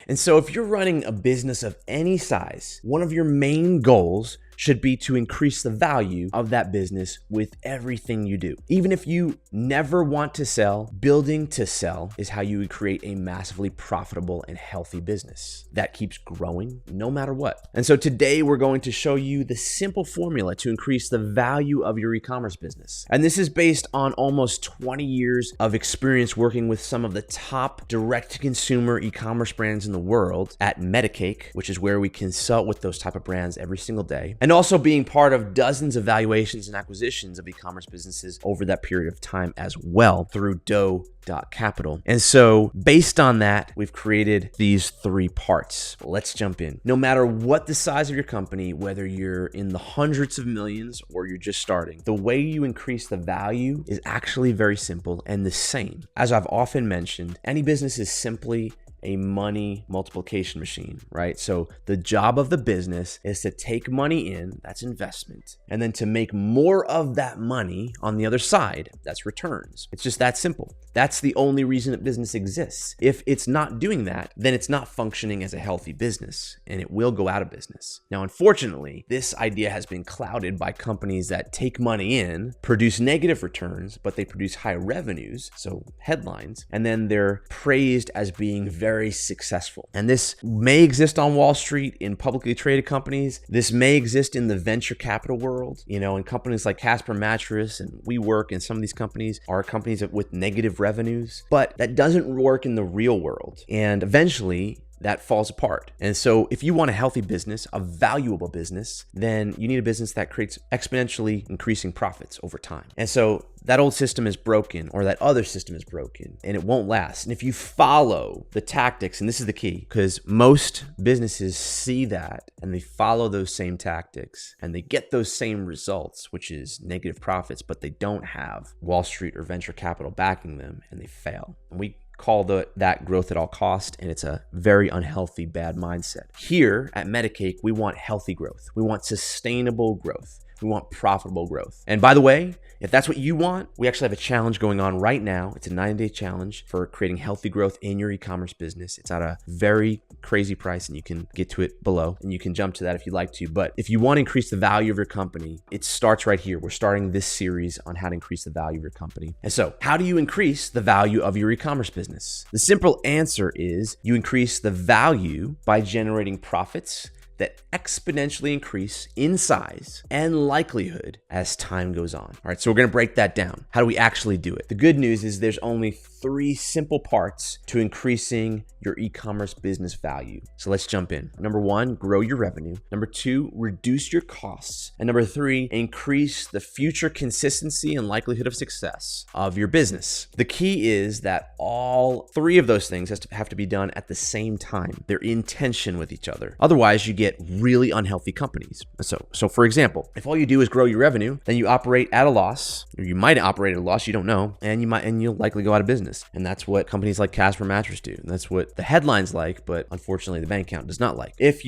And so if you're running a business of any size, one of your main goals should be to increase the value of that business with everything you do. Even if you never want to sell, building to sell is how you would create a massively profitable and healthy business that keeps growing no matter what. And so today we're going to show you the simple formula to increase the value of your e-commerce business. And this is based on almost 20 years of experience working with some of the top direct-to-consumer e-commerce brands in the world at Metacake, which is where we consult with those type of brands every single day. And also being part of dozens of valuations and acquisitions of e-commerce businesses over that period of time as well through Capital. And so based on that, we've created these 3 parts. Let's jump in. No matter what the size of your company, whether you're in the hundreds of millions or you're just starting, the way you increase the value is actually very simple and the same. As I've often mentioned, any business is simply a money multiplication machine, right? So the job of the business is to take money in, that's investment, and then to make more of that money on the other side, that's returns. It's just that simple. That's the only reason that business exists. If it's not doing that, then it's not functioning as a healthy business and it will go out of business. Now, unfortunately, this idea has been clouded by companies that take money in, produce negative returns, but they produce high revenues, so headlines, and then they're praised as being very successful. And this may exist on Wall Street in publicly traded companies. This may exist in the venture capital world, in companies like Casper Mattress and WeWork, and some of these companies are companies with negative revenues, but that doesn't work in the real world. And eventually that falls apart. And so if you want a healthy business, a valuable business, then you need a business that creates exponentially increasing profits over time. And so that old system is broken, or that other system is broken, and it won't last. And if you follow the tactics, and this is the key, because most businesses see that and they follow those same tactics and they get those same results, which is negative profits, but they don't have Wall Street or venture capital backing them, and they fail. And we call that growth at all cost, and it's a very unhealthy, bad mindset. Here at Metacake, we want healthy growth. We want sustainable growth. We want profitable growth. And by the way, if that's what you want, we actually have a challenge going on right now. It's a 9-day challenge for creating healthy growth in your e-commerce business. It's at a very crazy price, and you can get to it below, and you can jump to that if you'd like to. But if you want to increase the value of your company, it starts right here. We're starting this series on how to increase the value of your company. And so how do you increase the value of your e-commerce business? The simple answer is you increase the value by generating profits that exponentially increase in size and likelihood as time goes on. All right, so we're gonna break that down. How do we actually do it? The good news is there's only 3 simple parts to increasing your e-commerce business value. So let's jump in. Number 1, grow your revenue. Number 2, reduce your costs. And number 3, increase the future consistency and likelihood of success of your business. The key is that all 3 of those things have to be done at the same time. They're in tension with each other. Otherwise, you get really unhealthy companies. So for example, if all you do is grow your revenue, then you operate at a loss, or you might operate at a loss, you don't know, and you'll likely go out of business. And that's what companies like Casper Mattress do. And that's what the headlines like, but unfortunately the bank account does not like. If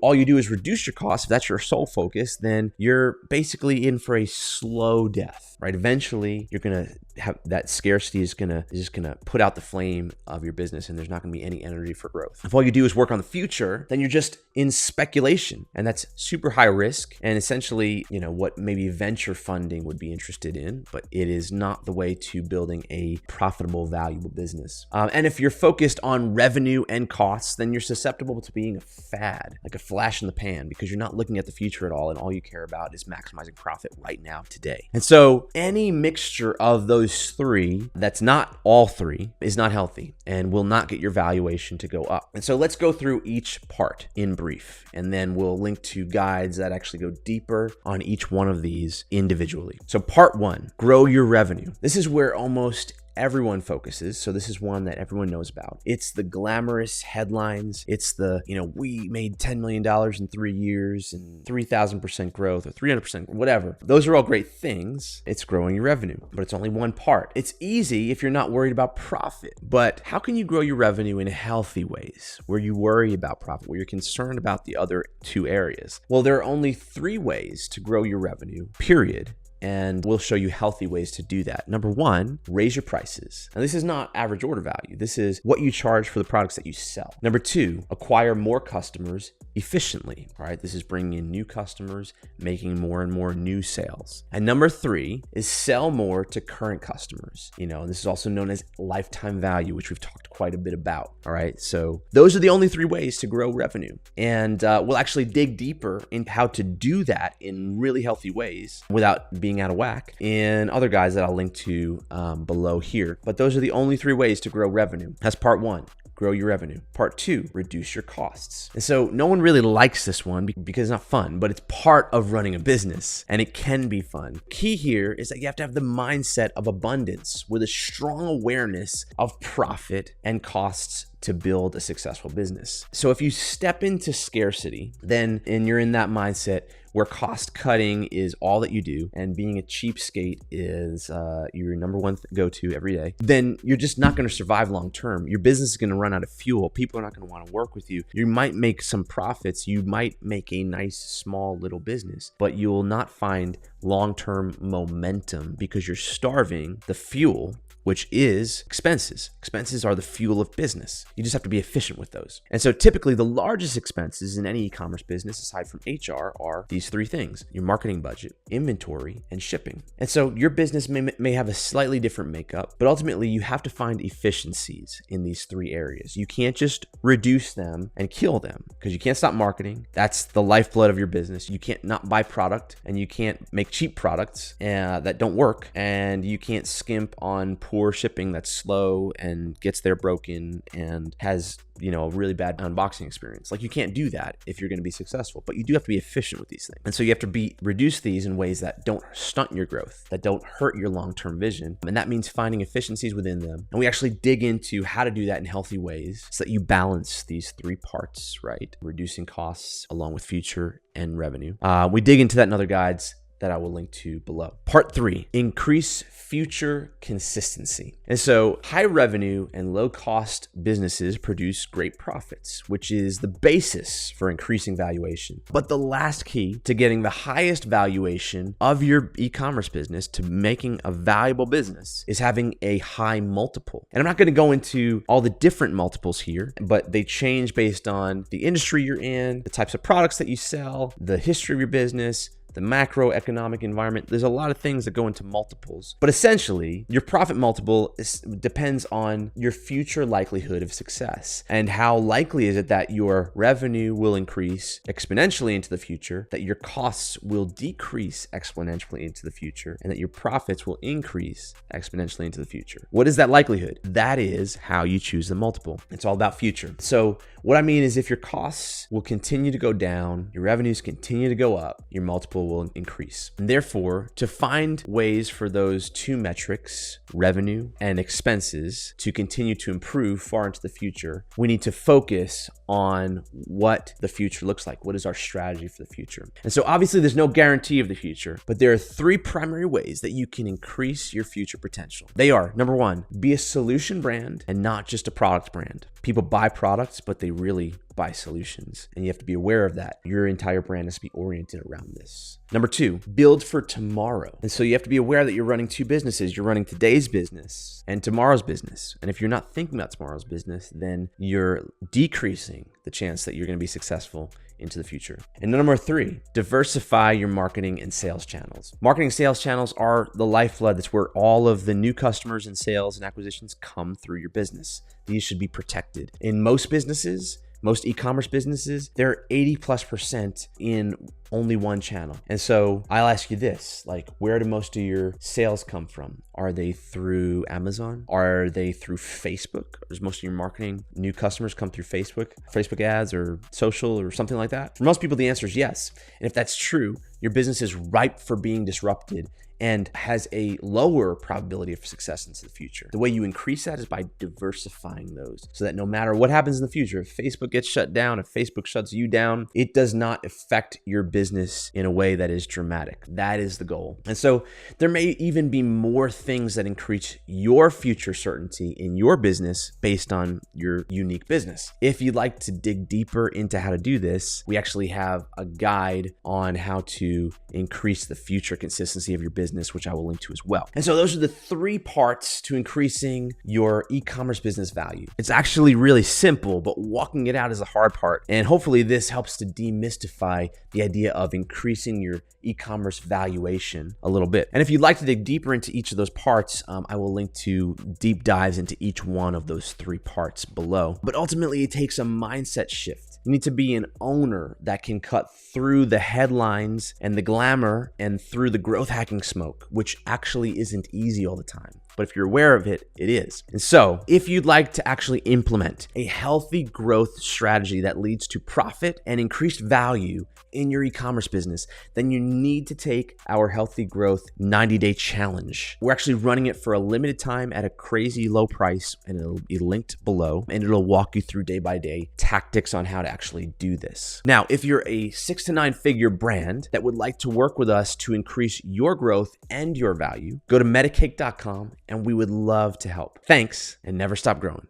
all you do is reduce your costs, if that's your sole focus, then you're basically in for a slow death, right? Eventually you're going to have that scarcity is just gonna put out the flame of your business, and there's not gonna be any energy for growth. If all you do is work on the future, then you're just in speculation, and that's super high risk, and essentially, what maybe venture funding would be interested in, but it is not the way to building a profitable, valuable business. And if you're focused on revenue and costs, then you're susceptible to being a fad, like a flash in the pan, because you're not looking at the future at all, and all you care about is maximizing profit right now, today. And so any mixture of those 3, that's not all 3, is not healthy and will not get your valuation to go up. And so let's go through each part in brief, and then we'll link to guides that actually go deeper on each one of these individually. So part 1, grow your revenue. This is where almost everyone focuses. So this is one that everyone knows about. It's the glamorous headlines. It's the, we made $10 million in 3 years and 3,000% growth or 300%, whatever. Those are all great things. It's growing your revenue, but it's only one part. It's easy if you're not worried about profit, but how can you grow your revenue in healthy ways where you worry about profit, where you're concerned about the other 2 areas? Well, there are only 3 ways to grow your revenue, period. and we'll show you healthy ways to do that. Number one, raise your prices. Now, this is not average order value. This is what you charge for the products that you sell. Number two, acquire more customers efficiently. All right, this is bringing in new customers, making more and more new sales. And number three is sell more to current customers. And this is also known as lifetime value, which we've talked quite a bit about. All right, so those are the only three ways to grow revenue. And we'll actually dig deeper into how to do that in really healthy ways without being out of whack in other guides that I'll link to below here. But those are the only three ways to grow revenue. That's part one. Grow your revenue. Part two, reduce your costs. And so no one really likes this one because it's not fun, but it's part of running a business and it can be fun. Key here is that you have to have the mindset of abundance with a strong awareness of profit and costs to build a successful business. So if you step into scarcity, and you're in that mindset where cost cutting is all that you do and being a cheapskate is your number one go-to every day, then you're just not going to survive long term. Your business is going to run out of fuel. People are not going to want to work with you. You might make some profits. You might make a nice small little business, but you will not find long-term momentum because you're starving the fuel, which is expenses. Expenses are the fuel of business. You just have to be efficient with those. And so typically the largest expenses in any e-commerce business, aside from HR, are these three things: your marketing budget, inventory, and shipping. And so your business may have a slightly different makeup, but ultimately you have to find efficiencies in these three areas. You can't just reduce them and kill them because you can't stop marketing. That's the lifeblood of your business. You can't not buy product, and you can't make cheap products that don't work, and you can't skimp on poor shipping that's slow and gets there broken and has a really bad unboxing experience. Like, you can't do that if you're going to be successful, but you do have to be efficient with these things. And so you have to reduce these in ways that don't stunt your growth, that don't hurt your long-term vision. And that means finding efficiencies within them. And we actually dig into how to do that in healthy ways so that you balance these three parts, right? Reducing costs along with future and revenue. We dig into that in other guides that I will link to below. Part three, increase future consistency. And so high revenue and low cost businesses produce great profits, which is the basis for increasing valuation. But the last key to getting the highest valuation of your e-commerce business, to making a valuable business, is having a high multiple. And I'm not going to go into all the different multiples here, but they change based on the industry you're in, the types of products that you sell, the history of your business, the macroeconomic environment. There's a lot of things that go into multiples, but essentially your profit multiple depends on your future likelihood of success. And how likely is it that your revenue will increase exponentially into the future, that your costs will decrease exponentially into the future, and that your profits will increase exponentially into the future? What is that likelihood? That is how you choose the multiple. It's all about future. So what I mean is, if your costs will continue to go down, your revenues continue to go up, your multiple will increase. And therefore, to find ways for those two metrics, revenue and expenses, to continue to improve far into the future, we need to focus on what the future looks like. What is our strategy for the future? And so obviously there's no guarantee of the future, but there are three primary ways that you can increase your future potential. They are: number one, be a solution brand and not just a product brand. People buy products, but they really buy solutions. And you have to be aware of that. Your entire brand has to be oriented around this. Number two, build for tomorrow. And so you have to be aware that you're running two businesses. You're running today's business and tomorrow's business. And if you're not thinking about tomorrow's business, then you're decreasing the chance that you're going to be successful into the future. And number three, diversify your marketing and sales channels. Marketing and sales channels are the lifeblood. That's where all of the new customers and sales and acquisitions come through your business. These should be protected. In most businesses, most e-commerce businesses, they're 80+% in only one channel. And so I'll ask you this, like, where do most of your sales come from? Are they through Amazon? Are they through Facebook? Does most of your marketing, new customers come through Facebook ads or social or something like that? For most people, the answer is yes. And if that's true, your business is ripe for being disrupted and has a lower probability of success into the future. The way you increase that is by diversifying those, so that no matter what happens in the future, if Facebook gets shut down, if Facebook shuts you down, it does not affect your business business in a way that is dramatic. That is the goal. And so there may even be more things that increase your future certainty in your business based on your unique business. If you'd like to dig deeper into how to do this, we actually have a guide on how to increase the future consistency of your business, which I will link to as well. And so those are the 3 parts to increasing your e-commerce business value. It's actually really simple, but walking it out is the hard part. And hopefully this helps to demystify the idea of increasing your e-commerce valuation a little bit. And if you'd like to dig deeper into each of those parts, I will link to deep dives into each one of those 3 parts below. But ultimately, it takes a mindset shift. You need to be an owner that can cut through the headlines and the glamour and through the growth hacking smoke, which actually isn't easy all the time. But if you're aware of it, it is. And so if you'd like to actually implement a healthy growth strategy that leads to profit and increased value in your e-commerce business, then you need to take our Healthy Growth 90-day challenge. We're actually running it for a limited time at a crazy low price, and it'll be linked below, and it'll walk you through day by day tactics on how to actually do this. Now, if you're a 6 to 9 figure brand that would like to work with us to increase your growth and your value, go to metacake.com and we would love to help. Thanks, and never stop growing.